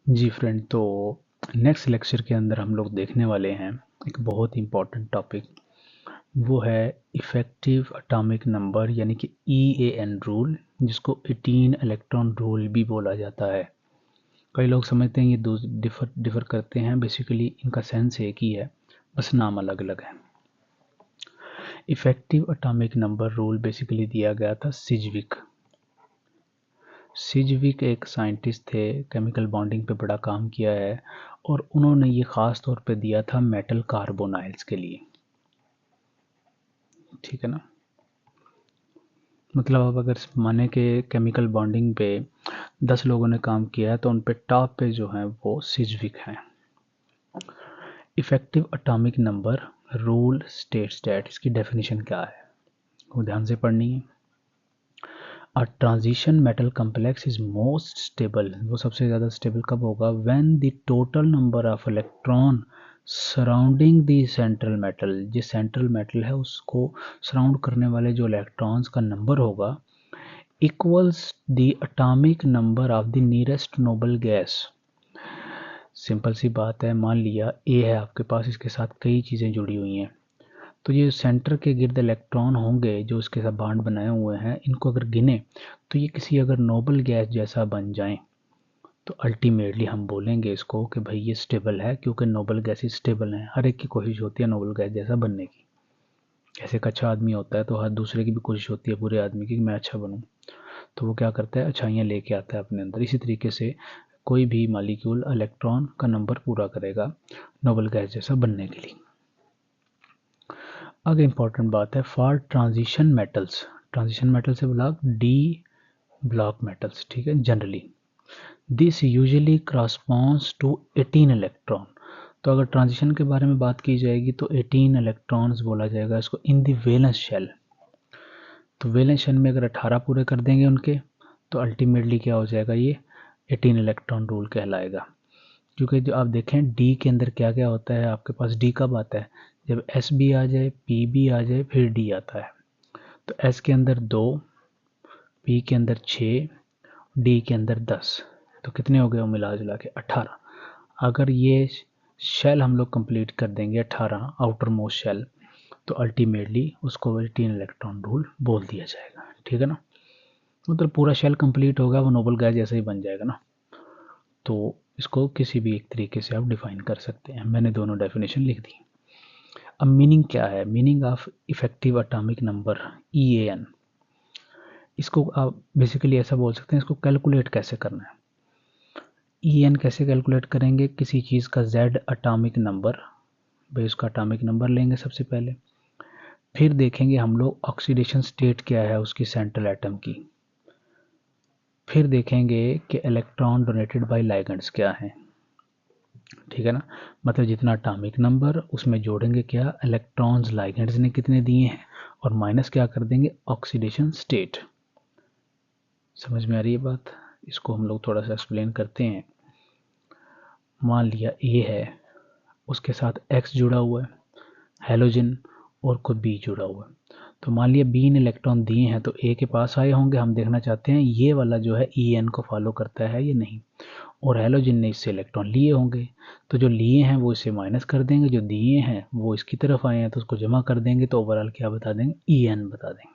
जी friend, तो next lecture के अंदर हम लोग देखने वाले हैं एक बहुत इम्पॉर्टेंट टॉपिक। वो है इफ़ेक्टिव एटॉमिक नंबर यानी कि EAN रूल, जिसको 18 इलेक्ट्रॉन रूल भी बोला जाता है। कई लोग समझते हैं ये दो डिफर करते हैं, बेसिकली इनका सेंस एक ही है, बस नाम अलग अलग है। Effective atomic number rule basically दिया गया था सिजविक एक साइंटिस्ट थे, केमिकल बॉन्डिंग पे बड़ा काम किया है, और उन्होंने ये ख़ास तौर पे दिया था मेटल कार्बोनाइल्स के लिए। ठीक है ना, मतलब अब अगर माने कि केमिकल बॉन्डिंग पे 10 लोगों ने काम किया है तो उन पे टॉप पे जो है वो सिजविक है। Effective atomic number rule states that, इसकी डेफिनेशन क्या है वो ध्यान से पढ़नी है। A transition metal complex is most stable, वो सबसे ज़्यादा स्टेबल कब होगा? When the total number of electron surrounding the central metal, जिस सेंट्रल मेटल है उसको सराउंड करने वाले जो इलेक्ट्रॉन्स का नंबर होगा, equals the atomic number of the nearest noble gas. Simple सी बात है, मान लिया ए है आपके पास, इसके साथ कई चीज़ें जुड़ी हुई हैं, तो ये सेंटर के गिर्द इलेक्ट्रॉन होंगे जो इसके साथ बांड बनाए हुए हैं, इनको अगर गिने तो ये किसी अगर नोबल गैस जैसा बन जाएं तो अल्टीमेटली हम बोलेंगे इसको कि भाई ये स्टेबल है, क्योंकि नोबल गैसेस स्टेबल हैं। हर एक की कोशिश होती है नोबल गैस जैसा बनने की। ऐसे एक अच्छा आदमी होता है तो हर दूसरे की भी कोशिश होती है बुरे आदमी की कि मैं अच्छा बनूं, तो वो क्या करता है, अच्छाइयाँ लेके आता है अपने अंदर। इसी तरीके से कोई भी मॉलिक्यूल इलेक्ट्रॉन का नंबर पूरा करेगा नोबल गैस जैसा बनने के लिए। आगे इंपॉर्टेंट बात है फॉर ट्रांजिशन मेटल से ब्लॉक डी ब्लॉक मेटल्स, ठीक है। Generally this usually corresponds to 18 electron. तो अगर ट्रांजिशन के बारे में बात की जाएगी तो 18 इलेक्ट्रॉन्स बोला जाएगा इसको इन द वैलेंस शेल। तो वैलेंस शेल में अगर 18 पूरे कर देंगे उनके, तो अल्टीमेटली क्या हो जाएगा, ये 18 इलेक्ट्रॉन रूल कहलाएगा। क्योंकि जो आप देखें डी के अंदर क्या क्या होता है, आपके पास डी कब आता है? जब एस भी आ जाए, पी भी आ जाए, फिर डी आता है। तो एस के अंदर 2, पी के अंदर 6, डी के अंदर 10, तो कितने हो गए वो मिला जुला के 18। अगर ये शेल हम लोग कंप्लीट कर देंगे 18 आउटर मोस्ट शेल, तो अल्टीमेटली उसको 18 इलेक्ट्रॉन रूल बोल दिया जाएगा। ठीक है ना, मतलब पूरा शेल कंप्लीट होगा, वो नोबल गैस जैसा ही बन जाएगा ना। तो इसको किसी भी एक तरीके से आप डिफाइन कर सकते हैं। मैंने दोनों डेफिनेशन लिख दी। अब मीनिंग क्या है? Meaning of effective atomic number EAN, इसको आप बेसिकली ऐसा बोल सकते हैं, इसको कैलकुलेट कैसे करना है। EAN कैसे कैलकुलेट करेंगे? किसी चीज़ का Z एटॉमिक नंबर, भाई उसका एटॉमिक नंबर लेंगे सबसे पहले, फिर देखेंगे हम लोग ऑक्सीडेशन स्टेट क्या है उसकी सेंट्रल एटम की, फिर देखेंगे कि इलेक्ट्रॉन डोनेटेड बाय लाइगेंड्स क्या हैं। ठीक है ना, मतलब जितना एटॉमिक नंबर उसमें जोड़ेंगे क्या, इलेक्ट्रॉन्स लाइगेंड्स ने कितने दिए हैं, और माइनस क्या कर देंगे, ऑक्सीडेशन स्टेट। समझ में आ रही है बात? इसको हम लोग थोड़ा सा एक्सप्लेन करते हैं। मान लिया ए है, उसके साथ X जुड़ा हुआ है हेलोजन, और कोई B जुड़ा हुआ है। तो मान लिया B ने इलेक्ट्रॉन दिए हैं तो A के पास आए होंगे। हम देखना चाहते हैं ये वाला जो है EN को फॉलो करता है या नहीं, और हेलोजन ने इससे इलेक्ट्रॉन लिए होंगे, तो जो लिए हैं वो इसे माइनस कर देंगे, जो दिए हैं वो इसकी तरफ आए हैं तो उसको जमा कर देंगे, तो ओवरऑल क्या बता देंगे, EN बता देंगे।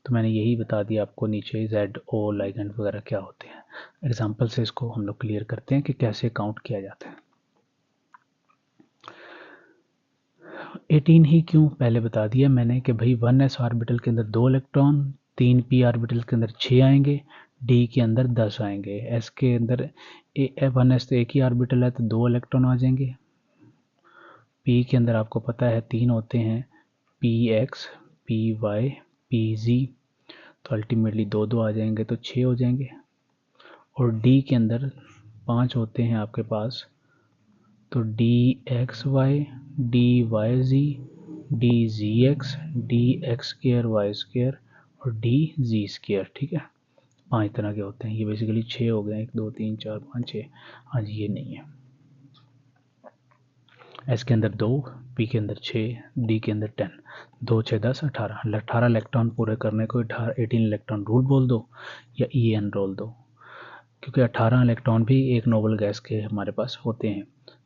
तो मैंने यही बता दिया आपको नीचे ZO लाइगेंड वगैरह क्या होते हैं। एग्जाम्पल से इसको हम लोग क्लियर करते हैं कि कैसे काउंट किया जाता है। 18 ही क्यों, पहले बता दिया मैंने कि भाई 1s ऑर्बिटल के अंदर 2 इलेक्ट्रॉन, 3p ऑर्बिटल के अंदर 6 आएंगे, d के अंदर 10 आएंगे, s के अंदर 1s तो एक ही ऑर्बिटल है तो 2 इलेक्ट्रॉन आ जाएंगे, p के अंदर आपको पता है 3 होते हैं, px, py, pz, तो अल्टीमेटली 2 आ जाएंगे तो 6 हो जाएंगे, और d के अंदर 5 होते हैं आपके पास, तो dxy, dyz, dzx, dx square y square और dz स्क्र। ठीक है, 5 तरह के होते हैं। ये बेसिकली 6 हो गए, 1 2 3 4 5 6। हाँ जी, ये नहीं है। एस के अंदर 2, पी के अंदर 6, डी के अंदर 10, 2 6 10 18। 18 इलेक्ट्रॉन पूरे करने को 18 इलेक्ट्रॉन रूल बोल दो या EN रोल दो, क्योंकि 18 इलेक्ट्रॉन भी एक नोबल गैस के हमारे पास होते हैं,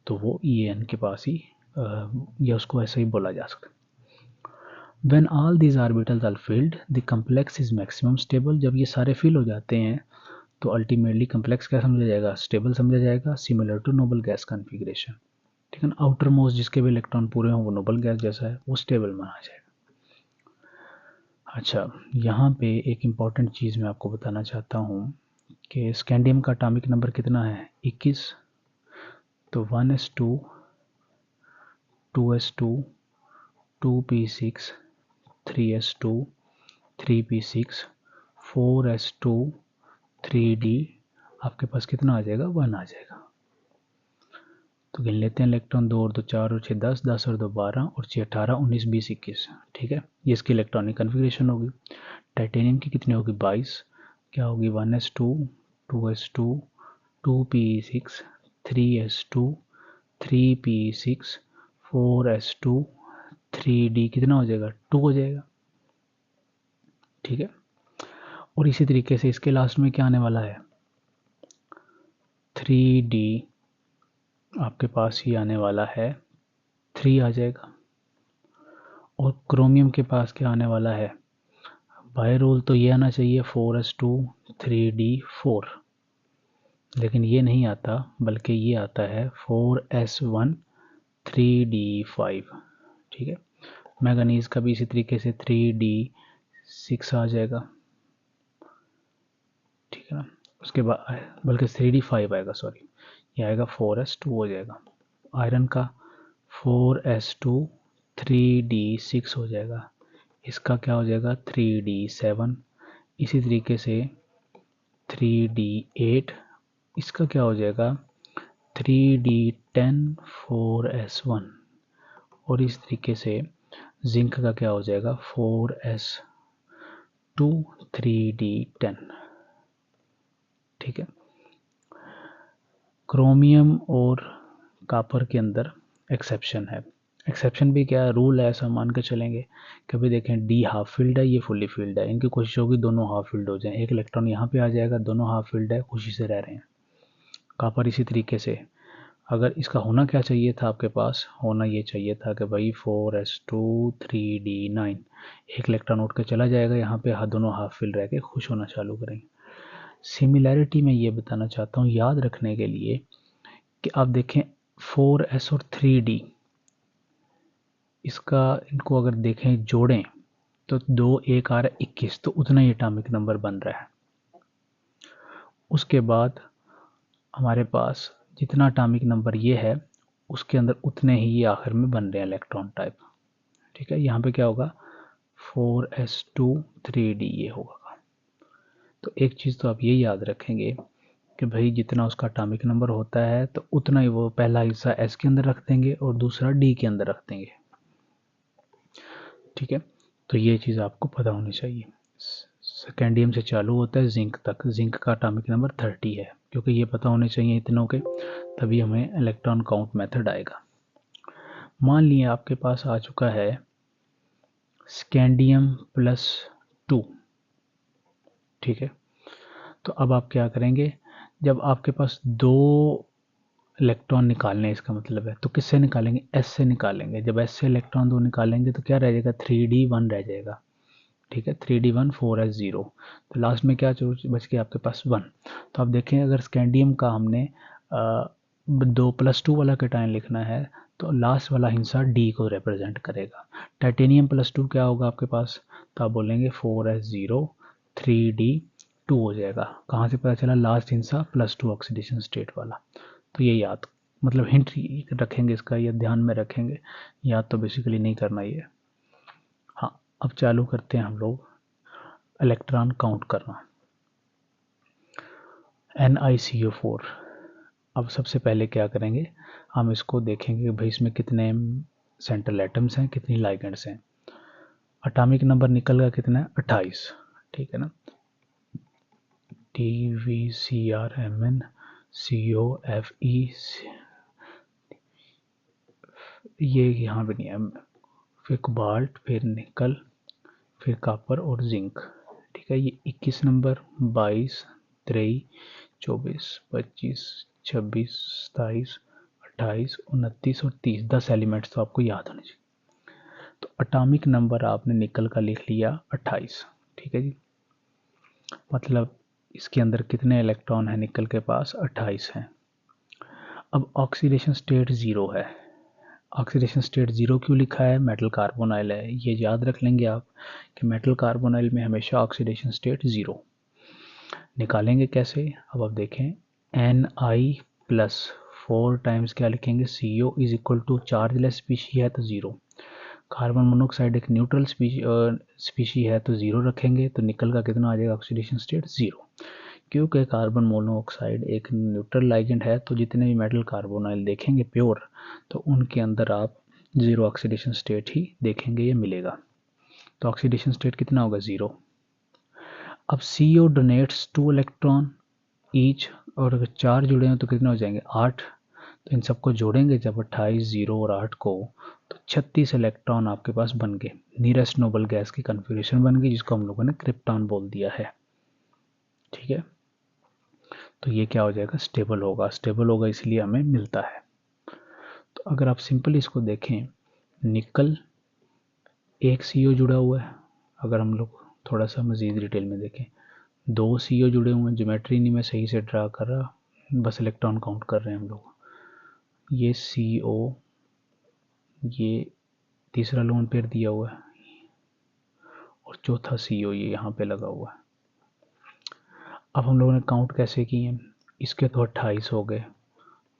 तो वो EN के पास ही या उसको ऐसे ही बोला जा सकता है। When all these orbitals are filled, the complex is maximum stable। जब ये सारे फिल हो जाते हैं तो अल्टीमेटली कम्प्लेक्स क्या समझा जाएगा, स्टेबल समझा जाएगा, similar to noble gas configuration. ठीक है ना, आउटर मोस्ट जिसके भी इलेक्ट्रॉन पूरे हों वो नोबल गैस जैसा है, वो स्टेबल माना जाएगा। अच्छा, यहाँ पे एक इम्पॉर्टेंट चीज़ मैं आपको बताना चाहता हूँ कि स्कैंडियम का एटॉमिक नंबर कितना है, 21। तो 1s2, 2s2, 2p6, 3s2, 3p6, 4s2, 3d, आपके पास कितना आ जाएगा, 1 आ जाएगा। तो गिन लेते हैं इलेक्ट्रॉन, 2 और 2 4 और 6 10, 10 और 2 12 और 6 18 19 20 21। ठीक है, ये इसकी इलेक्ट्रॉनिक कन्फिग्रेशन होगी। टाइटेनियम की कितनी होगी, 22। क्या होगी, 1s2, 2s2, 2p6, 3s2, 3p6, 4s2, 3d, कितना हो जाएगा, 2 हो जाएगा। ठीक है, और इसी तरीके से इसके लास्ट में क्या आने वाला है, 3d आपके पास ही आने वाला है, 3 आ जाएगा। और क्रोमियम के पास क्या आने वाला है, बाय रूल तो ये आना चाहिए 4s2, 3d4, लेकिन ये नहीं आता, बल्कि ये आता है 4s1, 3d5। ठीक है, मैंगनीज का भी इसी तरीके से 3d6 आ जाएगा। ठीक है ना, उसके बाद बल्कि 3d5 आएगा, सॉरी, ये आएगा 4s2 हो जाएगा। आयरन का 4s2, 3d6 हो जाएगा। इसका क्या हो जाएगा, 3d7। इसी तरीके से 3d8, इसका क्या हो जाएगा, 3d10, 4s1। और इस तरीके से जिंक का क्या हो जाएगा, 4s2, 3d10। ठीक है, क्रोमियम और कॉपर के अंदर एक्सेप्शन है। एक्सेप्शन भी क्या है, रूल है, ऐसा मान के चलेंगे। कभी देखें डी हाफ फील्ड है, ये फुली फील्ड है, इनकी कोशिश होगी दोनों हाफ फील्ड हो जाएं, एक इलेक्ट्रॉन यहाँ पे आ जाएगा, दोनों हाफ फील्ड है, खुशी से रह रहे हैं। कॉपर इसी तरीके से, अगर इसका होना क्या चाहिए था, आपके पास होना ये चाहिए था कि भाई 4s2, 3d9, एक इलेक्ट्रॉन उठ के चला जाएगा यहाँ पे, दोनों हाफ फील्ड रह के खुश होना चालू करेंगे। सिमिलैरिटी में ये बताना चाहता हूँ याद रखने के लिए कि आप देखें 4s और 3d, इसका इनको अगर देखें जोड़ें तो 2 1 आ रहा है 21, तो उतना ही एटॉमिक नंबर बन रहा है। उसके बाद हमारे पास जितना एटॉमिक नंबर ये है, उसके अंदर उतने ही ये आखिर में बन रहे हैं इलेक्ट्रॉन टाइप। ठीक है, यहाँ पे क्या होगा, 4s2, 3d ये होगा। तो एक चीज़ तो आप ये याद रखेंगे कि भाई जितना उसका एटॉमिक नंबर होता है तो उतना ही वो पहला हिस्सा s के अंदर रख देंगे और दूसरा d के अंदर रख देंगे। ठीक है, तो ये चीज़ आपको पता होनी चाहिए। स्कैंडियम से चालू होता है जिंक तक, जिंक का एटॉमिक नंबर 30 है, क्योंकि ये पता होने चाहिए इतनों के, तभी हमें इलेक्ट्रॉन काउंट मेथड आएगा। मान लिया आपके पास आ चुका है स्कैंडियम +2। ठीक है, तो अब आप क्या करेंगे, जब आपके पास 2 इलेक्ट्रॉन निकालने, इसका मतलब है, तो किससे निकालेंगे, s से निकालेंगे। जब s से इलेक्ट्रॉन 2 निकालेंगे तो क्या रह जाएगा, 3d1 रह जाएगा। ठीक है, 3d1, 4s0, तो लास्ट में क्या बच गया आपके पास 1। तो आप देखें, अगर स्कैंडियम का हमने 2+2 वाला कैटायन लिखना है तो लास्ट वाला हिस्सा d को रिप्रेजेंट करेगा। टाइटेनियम +2 क्या होगा आपके पास, तो आप बोलेंगे 4s0, 3d2 हो जाएगा। कहाँ से पता चला, लास्ट हिस्सा +2 ऑक्सीडेशन स्टेट वाला। तो ये याद, मतलब हिंट रखेंगे इसका, ये ध्यान में रखेंगे, याद तो बेसिकली नहीं करना ये। हाँ, अब चालू करते हैं हम लोग इलेक्ट्रॉन काउंट करना। NiCO4। अब सबसे पहले क्या करेंगे, हम इसको देखेंगे कि भाई इसमें कितने सेंट्रल एटम्स हैं, कितनी लाइगेंड्स हैं। एटॉमिक नंबर निकल गया कितना है, 28। ठीक है ना, TVCRMnCOFe, ये यहाँ पे नहीं है, फिर कोबाल्ट, फिर निकल, फिर कॉपर और जिंक। ठीक है, ये 21 नंबर, 22, 23, 24, 25, 26, 27, 28, 29 और 30, 10 एलिमेंट्स तो आपको याद होने चाहिए। तो एटॉमिक नंबर आपने निकल का लिख लिया 28, ठीक है जी। मतलब इसके अंदर कितने इलेक्ट्रॉन हैं निकल के पास, 28 हैं। अब ऑक्सीडेशन स्टेट 0 है। ऑक्सीडेशन स्टेट 0 क्यों लिखा है, मेटल कार्बोनाइल है, ये याद रख लेंगे आप कि मेटल कार्बोनाइल में हमेशा ऑक्सीडेशन स्टेट 0। निकालेंगे कैसे, अब आप देखें Ni प्लस 4 टाइम्स क्या लिखेंगे, CO is equal to chargeless species है तो 0, कार्बन मोनोऑक्साइड एक न्यूट्रल स्पीशी है तो 0 रखेंगे, तो निकल का कितना आ जाएगा ऑक्सीडेशन स्टेट 0। क्योंकि कार्बन मोनोऑक्साइड एक न्यूट्रल लाइगेंड है तो जितने भी मेटल कार्बोनाइल देखेंगे प्योर, तो उनके अंदर आप 0 ऑक्सीडेशन स्टेट ही देखेंगे, ये मिलेगा। तो ऑक्सीडेशन स्टेट कितना होगा, 0। अब CO डोनेट्स 2 इलेक्ट्रॉन ईच, और अगर 4 जुड़े हैं तो कितने हो जाएंगे, 8। तो इन सबको जोड़ेंगे जब 28, 0 और 8 को, तो 36 इलेक्ट्रॉन आपके पास बन गए। नियरेस्ट नोबल गैस की कन्फिग्रेशन बन गई, जिसको हम लोगों ने क्रिप्टॉन बोल दिया है, ठीक है। तो ये क्या हो जाएगा, स्टेबल होगा। स्टेबल होगा इसलिए हमें मिलता है। तो अगर आप सिंपल इसको देखें, निकल एक CO जुड़ा हुआ है, अगर हम लोग थोड़ा सा मज़ीद डिटेल में देखें, 2 CO जुड़े हुए हैं, ज्योमेट्री नहीं मैं सही से ड्रा कर रहा, बस इलेक्ट्रॉन काउंट कर रहे हैं हम लोग। ये CO, ये तीसरा लोन पेयर दिया हुआ है, और चौथा CO ये यहाँ पे लगा हुआ है। अब हम लोगों ने काउंट कैसे किए, इसके तो 28 हो गए,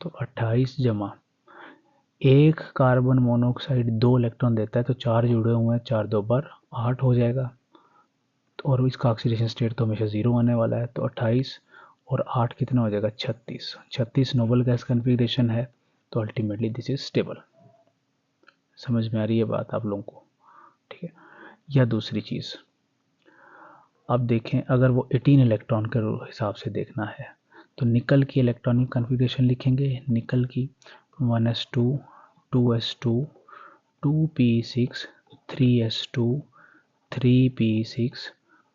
तो 28 जमा एक कार्बन मोनोऑक्साइड 2 इलेक्ट्रॉन देता है, तो 4 जुड़े हुए हैं, 4 2 बार 8 हो जाएगा। तो और इसका ऑक्सीडेशन स्टेट तो हमेशा 0 आने वाला है, तो 28 और 8 कितना हो जाएगा, 36। 36 नोबल गैस कन्फिग्रेशन है, तो अल्टीमेटली दिस इज स्टेबल। समझ में आ रही है बात आप लोगों को, ठीक है। या दूसरी चीज़, अब देखें अगर वो 18 इलेक्ट्रॉन के हिसाब से देखना है, तो निकल की इलेक्ट्रॉनिक कन्फिग्रेशन लिखेंगे, निकल की 1s2, 2s2, 2p6, 3s2, 3p6,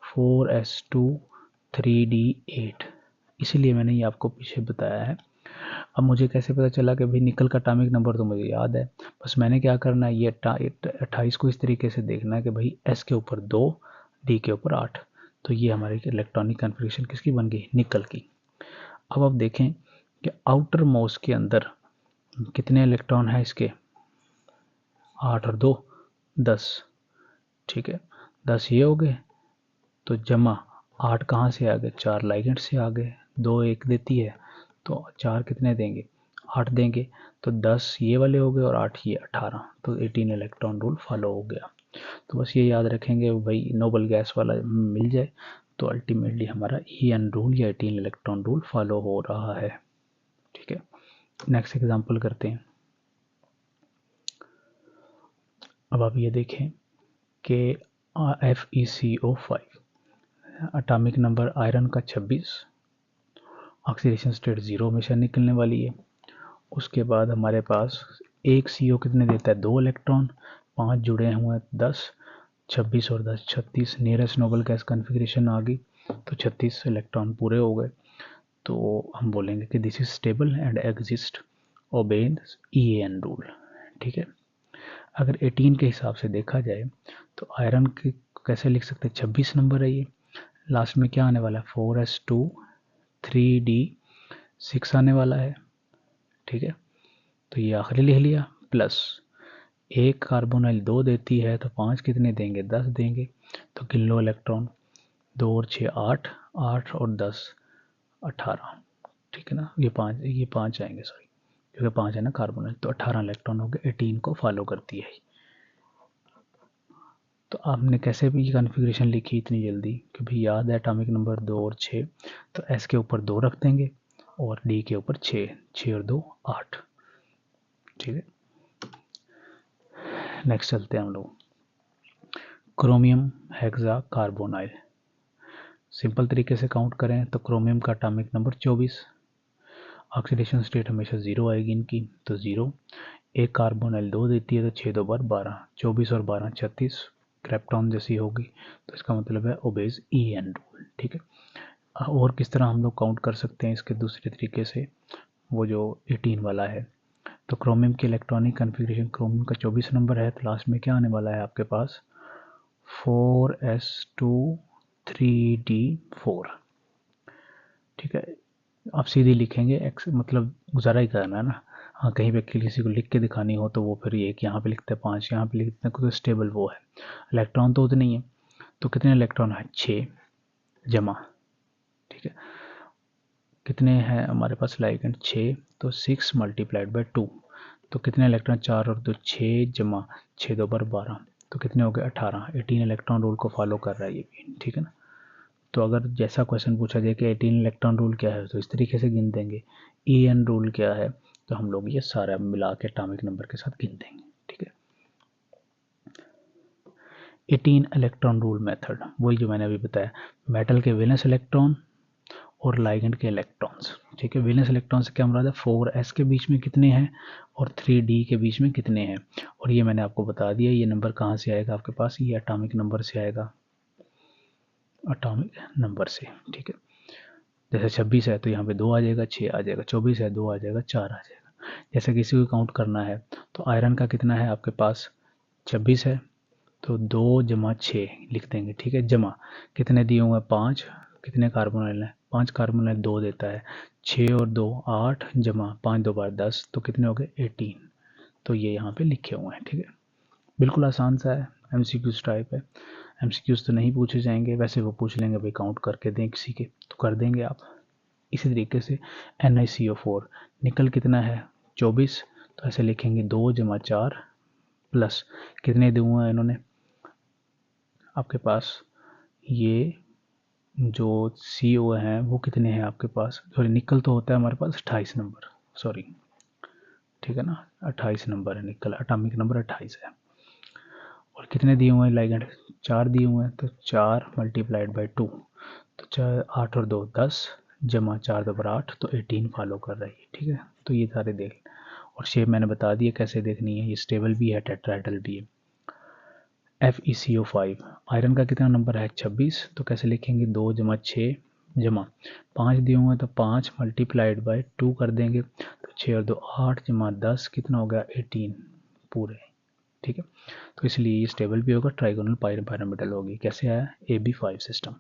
4s2, 3d8। इसलिए मैंने ये आपको पीछे बताया है। अब मुझे कैसे पता चला कि भाई निकल का एटॉमिक नंबर तो मुझे याद है, बस मैंने क्या करना है, ये 28 को इस तरीके से देखना है कि भाई S के ऊपर 2, D के ऊपर 8, तो ये हमारी इलेक्ट्रॉनिक कन्फिग्रेशन किसकी बन गई, निकल की। अब आप देखें कि आउटर मोस्ट के अंदर कितने इलेक्ट्रॉन है इसके, 8 और 2 10, ठीक है। 10 ये हो गए, तो जमा 8 कहाँ से आ गए, 4 लाइगेंड से आ गए, 2 1 देती है, तो 4 कितने देंगे, 8 देंगे, तो 10 ये वाले हो गए और 8 ये 18, तो 18 इलेक्ट्रॉन रूल फॉलो हो गया। तो बस ये याद रखेंगे भाई, नोबल गैस वाला मिल जाए तो अल्टीमेटली हमारा EN रूल या 18 इलेक्ट्रॉन रूल फॉलो हो रहा है, ठीक है। नेक्स्ट एग्जांपल करते हैं। अब आप ये देखें कि FeCO5, एटॉमिक नंबर आयरन का 26, ऑक्सीडेशन स्टेट 0 हमेशा निकलने वाली है। उसके बाद हमारे पास एक CO कितने देता है, 2 इलेक्ट्रॉन, 5 जुड़े हुए हैं 10, 26 और 10 36, नियरेस्ट नोबल गैस कन्फिग्रेशन आ गई, तो 36 इलेक्ट्रॉन पूरे हो गए। तो हम बोलेंगे कि this is stable and exist obeys EN rule, ठीक है। अगर 18 के हिसाब से देखा जाए तो आयरन के कैसे लिख सकते हैं, 26 नंबर है ये, लास्ट में क्या आने वाला है, 4s2, 3d6 आने वाला है, ठीक है। तो ये आखिरी लिख लिया, प्लस एक कार्बोनाइल 2 देती है, तो 5 कितने देंगे, 10 देंगे, तो गिन लो इलेक्ट्रॉन, 2 और 6 8, 8 और 10 18, ठीक है ना। ये 5 आएंगे, सॉरी, क्योंकि 5 है ना कार्बोनाइल, तो 18 इलेक्ट्रॉन हो गए, 18 को फॉलो करती है। तो आपने कैसे भी ये कॉन्फ़िगरेशन लिखी इतनी जल्दी, क्योंकि याद है एटॉमिक नंबर 2 और 6, तो S के ऊपर 2 रख देंगे और D के ऊपर 6, 6 और 2 8, ठीक है। नेक्स्ट चलते हैं हम लोग, क्रोमियम हेक्सा कार्बोनाइल। सिंपल तरीके से काउंट करें तो क्रोमियम का एटॉमिक नंबर 24, ऑक्सीडेशन स्टेट हमेशा 0 आएगी इनकी, तो 0, एक कार्बोनाइल 2 देती है, तो 6 2 बार 12, 24 और 12 36, क्रेप्टॉन जैसी होगी, तो इसका मतलब है ओबेज EN रूल, ठीक है। और किस तरह हम लोग काउंट कर सकते हैं इसके दूसरे तरीके से, वो जो 18 वाला है। तो क्रोमियम की इलेक्ट्रॉनिक कन्फिग्रेशन, क्रोमियम का 24 नंबर है, तो लास्ट में क्या आने वाला है आपके पास 4s2 3d4। ठीक है, आप सीधे लिखेंगे एक्स, मतलब गुजारा ही करना है ना। हाँ, कहीं पे किसी को लिख के दिखानी हो तो वो फिर एक यहाँ पे लिखते हैं 5, यहाँ पे लिखते हैं, तो स्टेबल वो है। इलेक्ट्रॉन तो उतने ही है, तो कितने इलेक्ट्रॉन है 6 जमा, ठीक है। कितने हैं हमारे पास लाइगेंड 6, तो 6 मल्टीप्लाइड बाई 2, तो कितने इलेक्ट्रॉन 4 और 2 6 जमा 6 2 बार 12, तो कितने हो गए 18। 18 इलेक्ट्रॉन रूल को फॉलो कर रहा है ये भी, ठीक है ना। तो अगर जैसा क्वेश्चन पूछा जाए कि 18 इलेक्ट्रॉन रूल क्या है, तो इस तरीके से गिन देंगे। एन रूल क्या है, तो हम लोग ये सारा मिला के एटॉमिक नंबर के साथ गिन देंगे, ठीक है। 18 इलेक्ट्रॉन रूल मेथड, वही जो मैंने अभी बताया, मेटल के वैलेंस इलेक्ट्रॉन और लाइगेंड के इलेक्ट्रॉन्स, ठीक है। वैलेंस इलेक्ट्रॉन से क्या मुराद है, 4s के बीच में कितने हैं और 3d के बीच में कितने हैं। और ये मैंने आपको बता दिया, ये नंबर कहाँ से आएगा आपके पास, ये एटॉमिक नंबर से आएगा, एटॉमिक नंबर से, ठीक है। जैसे 26 है तो यहाँ पे 2 आ जाएगा, 6 आ जाएगा, 24 है 2 आ जाएगा, 4 आ जाएगा। जैसे किसी को काउंट करना है तो आयरन का कितना है आपके पास 26 है, तो 2 जमा 6 लिख देंगे, ठीक है। जमा कितने दिए हुए हैं 5, कितने कार्बोनाइल हैं 5 कार्बोनाइल 2 देता है, 6 और 2 8 जमा 5 2 बार 10, तो कितने हो गए 18। तो ये यहाँ पे लिखे हुए हैं, ठीक है। बिल्कुल आसान सा है, एमसीक्यूज टाइप है। एमसीक्यूज तो नहीं पूछे जाएंगे, वैसे वो पूछ लेंगे भाई काउंट करके दें किसी के, तो कर देंगे आप। इसी तरीके से NiCO4, निकल कितना है 24, तो ऐसे लिखेंगे 2 जमा 4 प्लस कितने दिए हुए हैं इन्होंने आपके पास, ये जो CO हैं वो कितने हैं आपके पास, सॉरी निकल तो होता है हमारे पास 28 नंबर, सॉरी, ठीक है ना, 28 नंबर है निकल, एटॉमिक नंबर 28 है। और कितने दिए हुए हैं लाइगेंड 4 दिए हुए हैं, तो 4 मल्टीप्लाइड बाई 2, तो 4 8 और 2 10 जमा 4 2 बार 8, तो 18 फॉलो कर रही है, ठीक है। तो ये सारे देख, और शेप मैंने बता दिया कैसे देखनी है, ये स्टेबल भी है टेट्राहेड्रल भी है। FeCO5, आयरन का कितना नंबर है 26, तो कैसे लिखेंगे 2 जमा 6 जमा 5 दिए हुए हैं, तो 5 मल्टीप्लाइड बाई 2 कर देंगे, तो 6 और 2 8 जमा 10 कितना हो गया 18 पूरे, ठीक है। तो इसलिए ये स्टेबल भी होगा, ट्राइगोनल पायरामिडल होगी। कैसे आया AB5 सिस्टम।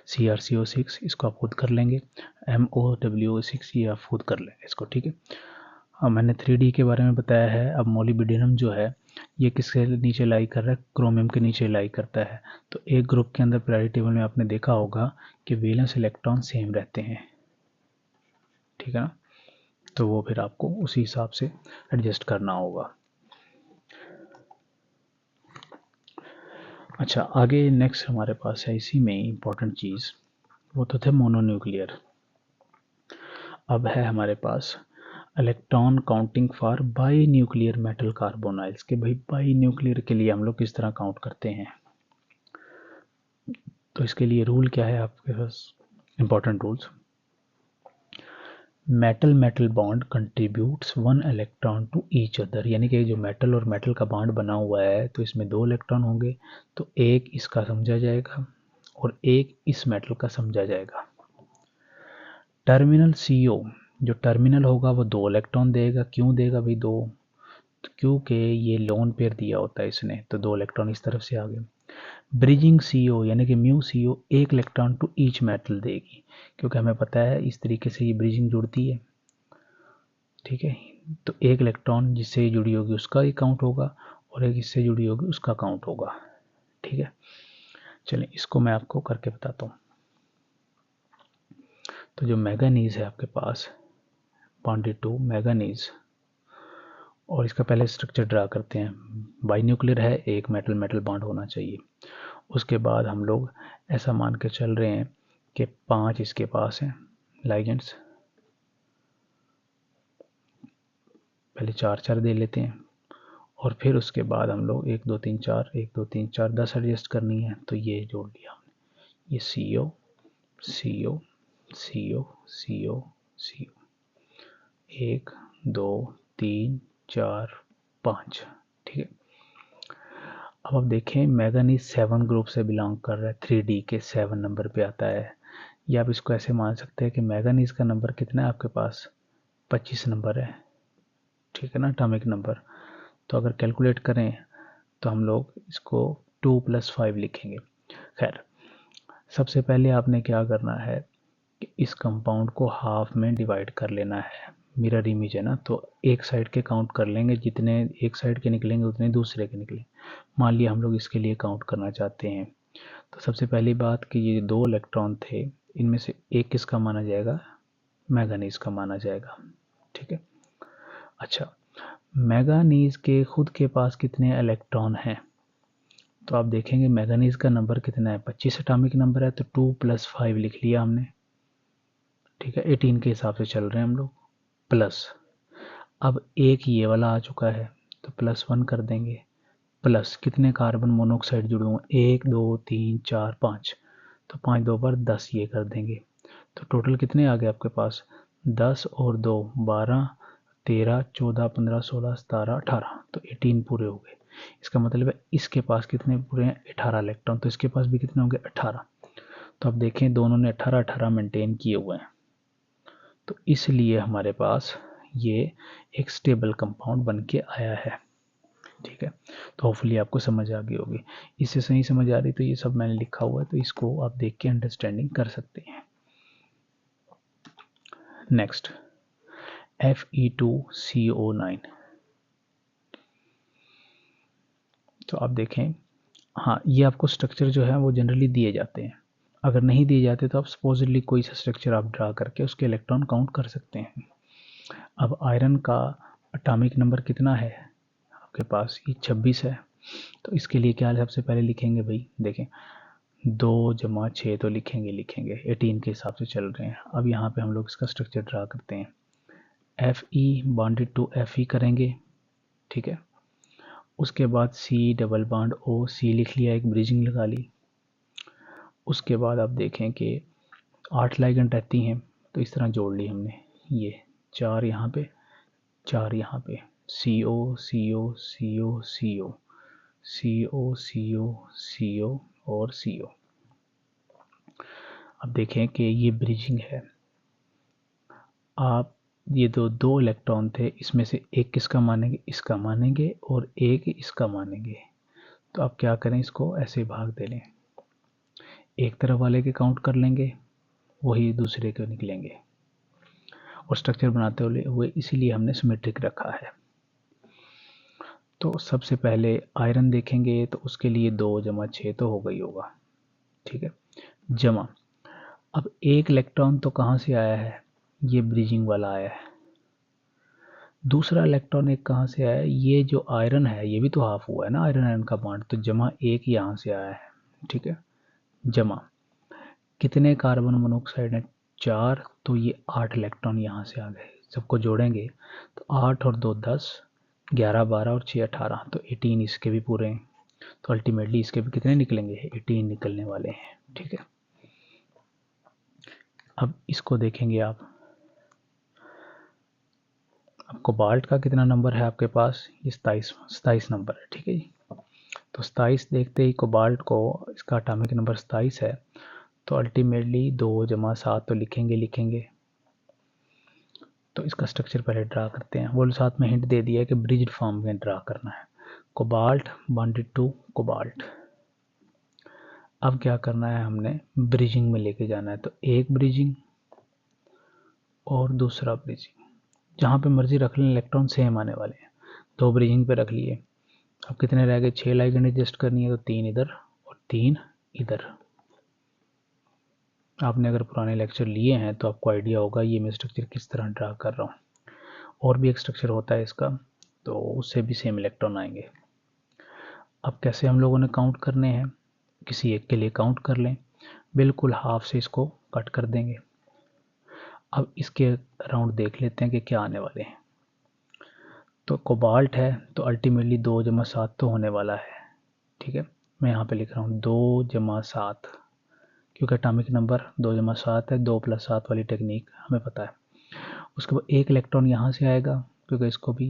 CrCO6 इसको आप खुद कर लेंगे, MOWO6 ये आप खुद कर लेंगे इसको, ठीक है। अब मैंने 3D के बारे में बताया है। अब मोलिब्डेनम जो है ये किसके नीचे लाई कर रहा है, क्रोमियम के नीचे लाई करता है। तो एक ग्रुप के अंदर पीरियोडिक टेबल में आपने देखा होगा कि वैलेंस इलेक्ट्रॉन सेम रहते हैं, ठीक है ना। तो वो फिर आपको उसी हिसाब से एडजस्ट करना होगा। अच्छा, आगे नेक्स्ट हमारे पास है इसी में इम्पॉर्टेंट चीज़, वो तो थे मोनोन्यूक्लियर। अब है हमारे पास electron counting for bi nuclear metal carbonyls, के भाई बाई न्यूक्लियर के लिए हम लोग किस तरह काउंट करते हैं। तो इसके लिए रूल क्या है आपके पास, important rules. Metal metal bond contributes 1 electron to each other, यानी कि जो मेटल और मेटल का बॉन्ड बना हुआ है तो इसमें 2 इलेक्ट्रॉन होंगे, तो एक इसका समझा जाएगा और एक इस मेटल का समझा जाएगा। टर्मिनल CO, जो टर्मिनल होगा वो 2 इलेक्ट्रॉन देगा। क्यों देगा भाई 2, तो क्योंकि ये लोन पेयर दिया होता है इसने, तो 2 इलेक्ट्रॉन इस तरफ से आ गए। ब्रिजिंग CO यानी कि mu CO 1 electron to each metal देगी, क्योंकि हमें पता है इस तरीके से ये ब्रिजिंग जुड़ती है, ठीक है। तो 1 इलेक्ट्रॉन जिससे जुड़ी होगी उसका ही काउंट होगा और एक इससे जुड़ी होगी उसका काउंट होगा, ठीक है। चलिए इसको मैं आपको करके बताता हूँ। तो जो मैंगनीज है आपके पास बॉन्डेड टू मैंगनीज, और इसका पहले स्ट्रक्चर ड्रा करते हैं। बाई न्यूक्लियर है, एक मेटल मेटल बॉन्ड होना चाहिए। उसके बाद हम लोग ऐसा मान के चल रहे हैं कि 5 इसके पास हैं लाइगेंड्स, पहले 4 4 दे लेते हैं, और फिर उसके बाद हम लोग 1 2 3 4 1 2 3 4 10 एडजस्ट करनी है, तो ये जोड़ लिया हमने, ये CO CO CO CO CO 1 2 3 4 5, ठीक है। अब आप देखें मैंगनीज 7 ग्रुप से बिलोंग कर रहा है, 3D के 7 नंबर पे आता है। या आप इसको ऐसे मान सकते हैं कि मैंगनीज का नंबर कितना है आपके पास, 25 नंबर है, ठीक है ना, एटॉमिक नंबर। तो अगर कैलकुलेट करें तो हम लोग इसको 2 + 5 लिखेंगे। खैर, सबसे पहले आपने क्या करना है कि इस कंपाउंड को हाफ में डिवाइड कर लेना है। मिरर इमेज है ना, तो एक साइड के काउंट कर लेंगे, जितने एक साइड के निकलेंगे उतने दूसरे के निकलेंगे। मान लिया हम लोग इसके लिए काउंट करना चाहते हैं, तो सबसे पहली बात कि ये 2 इलेक्ट्रॉन थे, इनमें से एक किसका माना जाएगा, मैंगनीज का माना जाएगा, ठीक है। अच्छा, मैंगनीज के खुद के पास कितने इलेक्ट्रॉन हैं, तो आप देखेंगे मैंगनीज का नंबर कितना है, 25 एटॉमिक नंबर है, तो 2 + 5 लिख लिया हमने, ठीक है, 18 के हिसाब से चल रहे हैं हम लोग। प्लस अब एक ये वाला आ चुका है तो +1 कर देंगे, प्लस कितने कार्बन मोनोऑक्साइड जुड़े हुए, 1 2 3 4 5, तो 5 2 पर 10 ये कर देंगे। तो टोटल कितने आ गए आपके पास, 10 और 2 12 13 14 15 16 17 18, तो 18 पूरे हो गए। इसका मतलब है इसके पास कितने पूरे हैं, 18 इलेक्ट्रॉन, तो इसके पास भी कितने होंगे, 18। तो अब देखें दोनों ने 18 18 मेंटेन किए हुए हैं, तो इसलिए हमारे पास ये एक स्टेबल कंपाउंड बन के आया है, ठीक है। तो होपफुली आपको समझ आ गई होगी। इससे सही समझ आ रही तो ये सब मैंने लिखा हुआ है, तो इसको आप देख के अंडरस्टैंडिंग कर सकते हैं। नेक्स्ट Fe2CO9, तो आप देखें, हाँ ये आपको स्ट्रक्चर जो है वो जनरली दिए जाते हैं, अगर नहीं दिए जाते तो आप सपोजिटली कोई सा स्ट्रक्चर आप ड्रा करके उसके इलेक्ट्रॉन काउंट कर सकते हैं। अब आयरन का एटॉमिक नंबर कितना है आपके पास, ये 26 है, तो इसके लिए क्या सबसे पहले लिखेंगे भाई, देखें 2 + 6 तो लिखेंगे 18 के हिसाब से चल रहे हैं। अब यहाँ पे हम लोग इसका स्ट्रक्चर ड्रा करते हैं, Fe बॉन्डेड टू Fe करेंगे, ठीक है। उसके बाद C double bond O, C लिख लिया, एक ब्रिजिंग लगा ली। उसके बाद आप देखें कि 8 लाइगेंड रहती हैं, तो इस तरह जोड़ ली हमने, ये 4 यहाँ पे 4 यहाँ पे, CO CO CO CO CO CO CO और CO। अब देखें कि ये ब्रिजिंग है, आप ये दो इलेक्ट्रॉन थे, इसमें से एक किसका मानेंगे, इसका मानेंगे, और एक इसका मानेंगे। तो आप क्या करें, इसको ऐसे भाग दे लें, एक तरफ वाले के काउंट कर लेंगे, वही दूसरे के निकलेंगे, और स्ट्रक्चर बनाते हुए इसीलिए हमने सिमेट्रिक रखा है। तो सबसे पहले आयरन देखेंगे, तो उसके लिए 2 + 6 तो हो गई होगा, ठीक है, जमा। अब एक इलेक्ट्रॉन तो कहाँ से आया है, ये ब्रिजिंग वाला आया है। दूसरा इलेक्ट्रॉन एक कहाँ से आया है, ये जो आयरन है ये भी तो हाफ हुआ है ना आयरन आयरन का बॉन्ड, तो जमा एक यहाँ से आया है, ठीक है, जमा कितने कार्बन मोनोऑक्साइड हैं, 4, तो ये 8 इलेक्ट्रॉन यहाँ से आ गए, सबको जोड़ेंगे तो 8 और 2 10, 11 12 और 6 18, तो 18 इसके भी पूरे हैं। तो अल्टीमेटली इसके भी कितने निकलेंगे, 18 निकलने वाले हैं, ठीक है। अब इसको देखेंगे आप, अब कोबाल्ट का कितना नंबर है आपके पास, ये 27 नंबर है, ठीक है जी। तो 27 देखते ही कोबाल्ट को इसका एटॉमिक नंबर 27 है, तो अल्टीमेटली 2 + 7 तो लिखेंगे। तो इसका स्ट्रक्चर पहले ड्रा करते हैं, वो साथ में हिंट दे दिया है कि ब्रिज्ड फॉर्म में ड्रा करना है, कोबाल्ट बॉन्डेड टू कोबाल्ट। अब क्या करना है, हमने ब्रिजिंग में लेके जाना है, तो एक ब्रिजिंग और दूसरा ब्रिजिंग, जहाँ पे मर्जी रख लें, इलेक्ट्रॉन सेम आने वाले हैं, 2 ब्रिजिंग पे रख लिए। अब कितने रह गए, 6 लाइगेंड एडजस्ट करनी है, तो 3 इधर और 3 इधर। आपने अगर पुराने लेक्चर लिए हैं तो आपको आइडिया होगा ये मैं स्ट्रक्चर किस तरह ड्रा कर रहा हूँ। और भी एक स्ट्रक्चर होता है इसका, तो उससे भी सेम इलेक्ट्रॉन आएंगे। अब कैसे हम लोगों ने काउंट करने हैं, किसी एक के लिए काउंट कर लें, बिल्कुल हाफ से इसको कट कर देंगे। अब इसके अराउंड देख लेते हैं कि क्या आने वाले हैं। तो कोबाल्ट है, तो अल्टीमेटली 2 + 7 तो होने वाला है, ठीक है। मैं यहाँ पे लिख रहा हूँ 2 + 7, क्योंकि एटॉमिक नंबर 2 + 7 है, 2 + 7 वाली टेक्निक हमें पता है। उसके बाद एक इलेक्ट्रॉन यहाँ से आएगा, क्योंकि इसको भी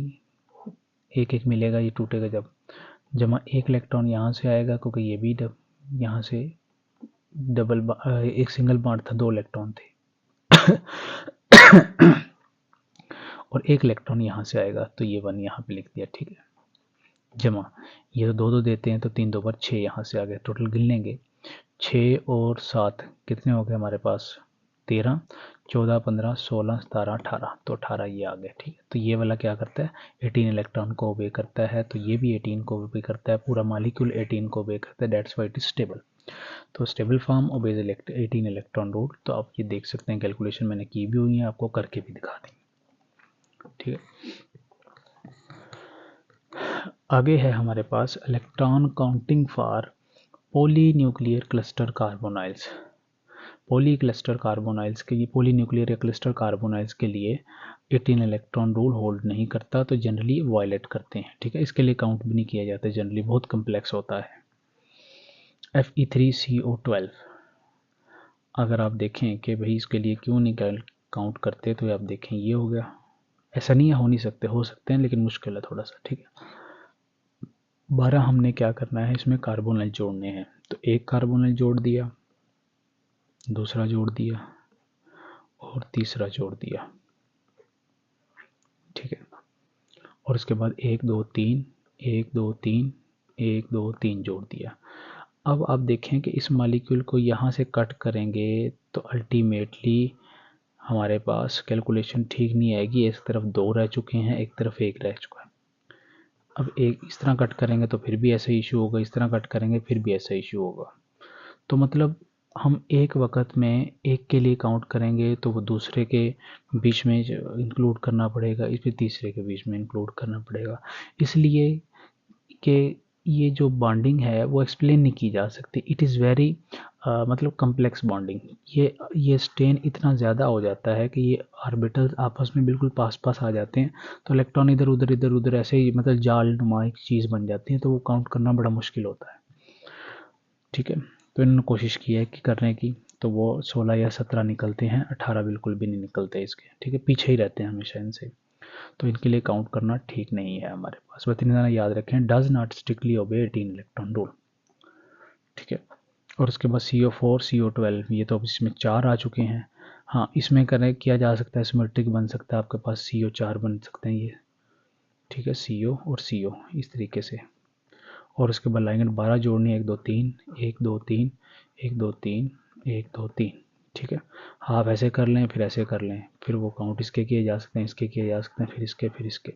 एक एक मिलेगा, ये टूटेगा जब, जमा एक इलेक्ट्रॉन यहाँ से आएगा क्योंकि ये भी यहाँ से एक सिंगल बॉन्ड था, 2 इलेक्ट्रॉन थे और एक इलेक्ट्रॉन यहाँ से आएगा तो ये 1 यहाँ पे लिख दिया, ठीक है। जमा ये तो 2 देते हैं तो 3 2 पर 6 यहाँ से आ गए। टोटल गिन लेंगे, 6 और 7 कितने हो गए हमारे पास, 13, 14 15 16 17 18, तो 18 ये आ गए, ठीक है। तो ये वाला क्या करता है, 18 इलेक्ट्रॉन को ओबे करता है, तो ये भी 18 को ओबे करता है, पूरा मॉलिक्यूल 18 को ओबे करता है, that's why it is stable. तो stable form obeys 18 electron rule. तो आप ये देख सकते हैं कैलकुलेशन मैंने की भी हुई है, आपको करके भी दिखा देंगे, ठीक है। आगे है हमारे पास electron counting for polynuclear cluster carbonyls. Poly cluster carbonyls के लिए, पॉलीन्यूक्लियर या क्लस्टर कार्बोनाइल्स के लिए 18 इलेक्ट्रॉन रूल होल्ड नहीं करता, तो जनरली वायलेट करते हैं, ठीक है। इसके लिए काउंट भी नहीं किया जाता, जनरली बहुत कम्प्लेक्स होता है। Fe3CO12 अगर आप देखें कि भाई इसके लिए क्यों नहीं काउंट करते, तो आप देखें ये हो गया, ऐसा नहीं है, हो नहीं सकते, हो सकते हैं लेकिन मुश्किल है थोड़ा सा, ठीक है। 12 हमने क्या करना है, इसमें कार्बोनाइल जोड़ने हैं, तो एक कार्बोनाइल जोड़ दिया, दूसरा जोड़ दिया और तीसरा जोड़ दिया, ठीक है। और उसके बाद 1 2 3 1 2 3 1 2 3 जोड़ दिया। अब आप देखें कि इस मॉलिक्यूल को यहाँ से कट करेंगे तो अल्टीमेटली हमारे पास कैलकुलेशन ठीक नहीं आएगी, एक तरफ 2 रह चुके हैं, एक तरफ 1 रह चुका है। अब एक इस तरह कट करेंगे तो फिर भी ऐसा इशू होगा, इस तरह कट करेंगे फिर भी ऐसा इशू होगा। तो मतलब हम एक वक्त में एक के लिए काउंट करेंगे तो वो दूसरे के बीच में इंक्लूड करना पड़ेगा, इस फिर तीसरे के बीच में इंक्लूड करना पड़ेगा, इसलिए कि ये जो बॉन्डिंग है वो एक्सप्लेन नहीं की जा सकती। इट इज़ वेरी मतलब कम्प्लेक्स बॉन्डिंग। ये स्ट्रेन इतना ज़्यादा हो जाता है कि ये ऑर्बिटल्स आपस में बिल्कुल पास पास आ जाते हैं, तो इलेक्ट्रॉन इधर उधर ऐसे ही मतलब जाल नुमा एक चीज़ बन जाती है, तो वो काउंट करना बड़ा मुश्किल होता है, ठीक है। तो इन्होंने कोशिश की है कि करने की, तो वो 16 या 17 निकलते हैं, 18 बिल्कुल भी नहीं निकलते इसके, ठीक है, पीछे ही रहते हैं हमेशा इनसे, तो इनके लिए काउंट करना ठीक नहीं है हमारे पास। बस इतना याद रखें, डज नॉट स्ट्रिक्टली ओबे 18 इलेक्ट्रॉन रूल, ठीक है। और उसके बाद CO4 CO12 ये तो अब इसमें 4 आ चुके हैं। हाँ, इसमें करें किया जा सकता है, सिमेट्रिक बन सकता है, आपके पास CO4 बन सकते हैं ये, ठीक है, CO और CO इस तरीके से। और उसके बाद लाइन 12 जोड़नी, 1 2 3 1 2 3 1 2 3 1 2 3, ठीक है। आप ऐसे कर लें फिर ऐसे कर लें, फिर वो काउंट इसके किए जा सकते हैं, इसके किए जा सकते हैं, फिर इसके।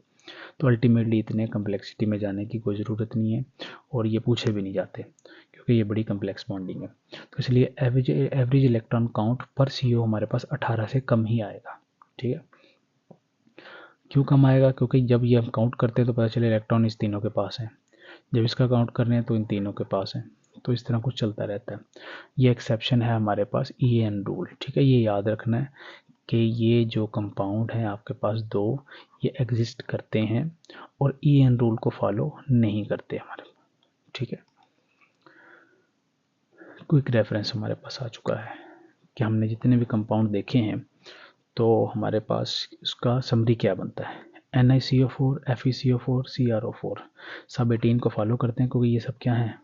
तो अल्टीमेटली इतने कम्प्लेक्सिटी में जाने की कोई ज़रूरत नहीं है, और ये पूछे भी नहीं जाते क्योंकि ये बड़ी कम्प्लेक्स बॉन्डिंग है। तो इसलिए एवरेज इलेक्ट्रॉन काउंट पर CO हमारे पास 18 से कम ही आएगा, ठीक है। क्यों कम आएगा, क्योंकि जब ये हम काउंट करते हैं तो पता चले इलेक्ट्रॉन इस तीनों के पास है, जब इसका काउंट कर रहे हैं तो इन तीनों के पास है, तो इस तरह कुछ चलता रहता है। ये एक्सेप्शन है हमारे पास EN रूल, ठीक है। ये याद रखना है कि ये जो कंपाउंड है आपके पास 2, ये एग्जिस्ट करते हैं और EN रूल को फॉलो नहीं करते हमारे, ठीक है। क्विक रेफरेंस हमारे पास आ चुका है कि हमने जितने भी कंपाउंड देखे हैं तो हमारे पास उसका समरी क्या बनता है, NiCO4 FeCO4 CrO4 सब 18 को फॉलो करते हैं क्योंकि ये सब क्या है,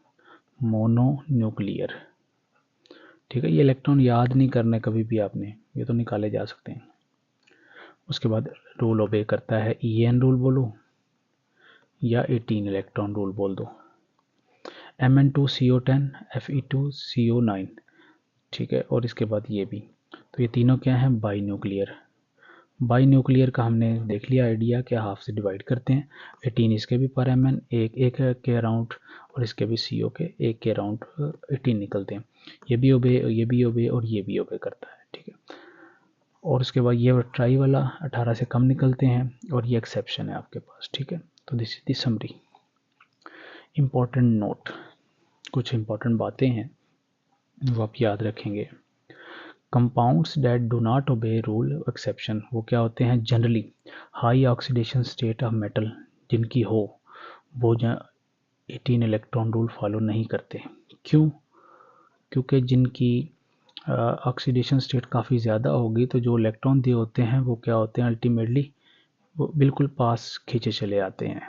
मोनो न्यूक्लियर, ठीक है। ये इलेक्ट्रॉन याद नहीं करने कभी भी आपने, ये तो निकाले जा सकते हैं। उसके बाद रूल ओबे करता है, EN रूल बोलो या 18 इलेक्ट्रॉन रूल बोल दो, Mn2CO10 Fe2CO9, ठीक है। और इसके बाद ये भी, तो ये तीनों क्या हैं, बाई न्यूक्लियर। बाई न्यूक्लियर का हमने देख लिया आइडिया, क्या हाफ से डिवाइड करते हैं, 18 इसके भी पर Mn एक के अराउंड, और इसके भी CO के एक के अराउंड 18 निकलते हैं। ये भी ओबे और ये भी ओबे करता है, ठीक है। और उसके बाद ये ट्राई वाला 18 से कम निकलते हैं, और ये एक्सेप्शन है आपके पास, ठीक है। तो this is the summary. Important note, कुछ इम्पॉर्टेंट बातें हैं वो आप याद रखेंगे। Compounds that do not obey rule exception वो क्या होते हैं, generally high oxidation state of metal जिनकी हो, वो 18 इलेक्ट्रॉन रूल फॉलो नहीं करते। क्यों, क्योंकि जिनकी ऑक्सीडेशन स्टेट काफ़ी ज़्यादा होगी तो जो इलेक्ट्रॉन दिए होते हैं वो क्या होते हैं, अल्टीमेटली वो बिल्कुल पास खींचे चले आते हैं,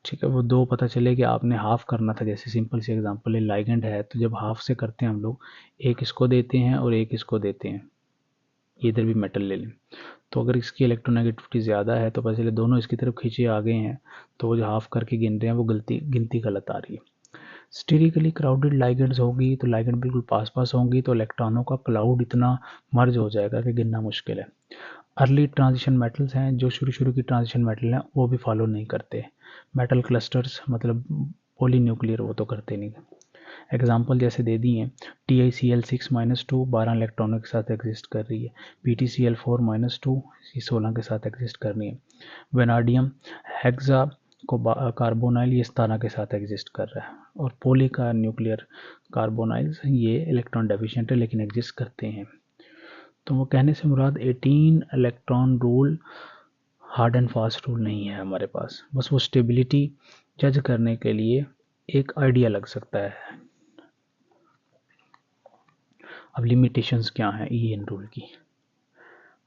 ठीक है, वो दो पता चले कि आपने हाफ करना था, जैसे सिंपल सी एग्जांपल है, लाइगेंड है तो जब हाफ से करते हैं हम लोग, एक इसको देते हैं और एक इसको देते हैं, इधर भी मेटल ले लें, तो अगर इसकी इलेक्ट्रोनेगेटिविटी ज़्यादा है तो पता चले दोनों इसकी तरफ खींचे आ गए हैं, तो वो जो हाफ करके गिन रहे हैं वो गिनती गलत आ रही है। स्टेरिकली क्राउडेड लाइगेंड्स होगी तो लाइगेंड बिल्कुल पास पास होंगी तो इलेक्ट्रॉनों का क्लाउड इतना मर्ज हो जाएगा कि गिनना मुश्किल है। अर्ली ट्रांजिशन मेटल्स हैं, जो शुरू शुरू की ट्रांजिशन मेटल हैं वो भी फॉलो नहीं करते। मेटल क्लस्टर्स मतलब पॉली न्यूक्लियर, वो तो करते नहीं। एग्जाम्पल जैसे दे दिए हैं, TiCl6-2 12 इलेक्ट्रॉनों के साथ एग्जिस्ट कर रही है, PtCl4-2 ये 16 के साथ एग्जिस्ट कर रही है, वेनाडियम हेक्सा को कार्बोनाइल ये 17 के साथ एग्जिस्ट कर रहा है, और पोली का न्यूक्लियर कार्बोनाइल्स ये इलेक्ट्रॉन डेफिशिएंट है लेकिन एग्जिस्ट करते हैं। तो वो कहने से मुराद 18 electron rule hard and fast rule नहीं है हमारे पास, बस वो स्टेबिलिटी जज करने के लिए एक आइडिया लग सकता है। अब लिमिटेशंस क्या हैं ईएन रूल की?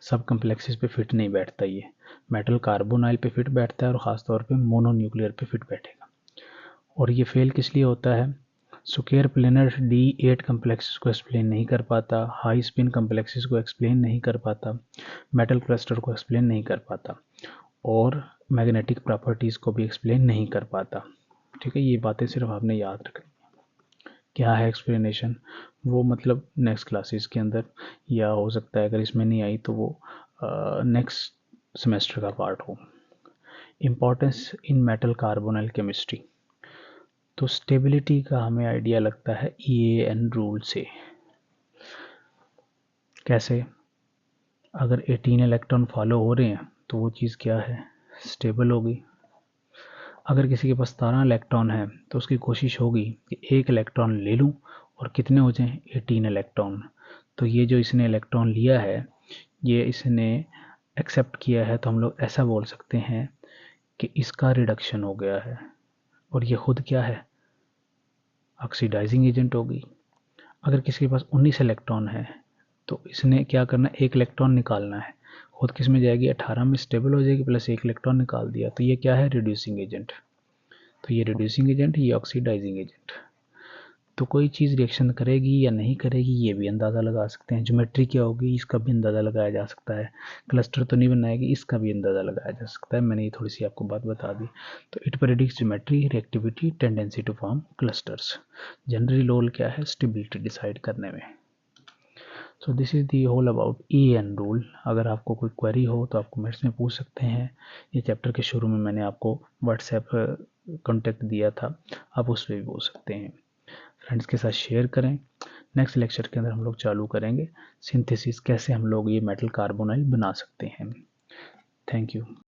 सब कम्प्लेक्सेस पे फिट नहीं बैठता ये, मेटल कार्बोनाइल पे फिट बैठता है और ख़ासतौर पे मोनोन्यूक्लियर पे फिट बैठेगा। और ये फेल किस लिए होता है? स्क्वायर प्लेनर D8 कम्प्लेक्सेस को एक्सप्लेन नहीं कर पाता, हाई स्पिन कम्प्लेक्सेस को एक्सप्लेन नहीं कर पाता, मेटल क्लस्टर को एक्सप्लेन नहीं कर पाता, और मैग्नेटिक प्रॉपर्टीज़ को भी एक्सप्लेन नहीं कर पाता। ठीक है, ये बातें सिर्फ आपने याद रखनी। क्या है एक्सप्लेनेशन, वो मतलब नेक्स्ट क्लासेस के अंदर, या हो सकता है अगर इसमें नहीं आई तो वो नेक्स्ट सेमेस्टर का पार्ट हो। Importance in metal carbonyl chemistry, तो स्टेबिलिटी का हमें आइडिया लगता है EAN रूल से। कैसे? अगर 18 इलेक्ट्रॉन फॉलो हो रहे हैं तो वो चीज़ क्या है? स्टेबल होगी। अगर किसी के पास 17 इलेक्ट्रॉन है तो उसकी कोशिश होगी कि एक इलेक्ट्रॉन ले लूँ और कितने हो जाएं? 18 इलेक्ट्रॉन। तो ये जो इसने इलेक्ट्रॉन लिया है, ये इसने एक्सेप्ट किया है, तो हम लोग ऐसा बोल सकते हैं कि इसका रिडक्शन हो गया है, और ये खुद क्या है? ऑक्सीडाइजिंग एजेंट होगी। अगर किसी के पास 19 इलेक्ट्रॉन है तो इसने क्या करना है? एक इलेक्ट्रॉन निकालना है, खुद किस में जाएगी? 18 में स्टेबल हो जाएगी, प्लस एक इलेक्ट्रॉन निकाल दिया, तो ये क्या है? Reducing agent. तो ये रिड्यूसिंग एजेंट, ये ऑक्सीडाइजिंग एजेंट। तो कोई चीज़ रिएक्शन करेगी या नहीं करेगी ये भी अंदाज़ा लगा सकते हैं। ज्योमेट्री क्या होगी इसका भी अंदाज़ा लगाया जा सकता है। क्लस्टर तो नहीं बनाएगी, इसका भी अंदाज़ा लगाया जा सकता है। मैंने ये थोड़ी सी आपको बात बता दी। तो it predicts geometry, reactivity, tendency to form clusters. Generally role क्या है? स्टेबिलिटी डिसाइड करने में। So this is the whole about EAN rule. अगर आपको कोई क्वेरी हो तो आप कमेंट्स में पूछ सकते हैं। ये चैप्टर के शुरू में मैंने आपको व्हाट्सएप कॉन्टेक्ट दिया था, आप उस पर भी पूछ सकते हैं। फ्रेंड्स के साथ शेयर करें। नेक्स्ट लेक्चर के अंदर हम लोग चालू करेंगे सिंथेसिस, कैसे हम लोग ये मेटल कार्बोनाइल बना सकते हैं। Thank you.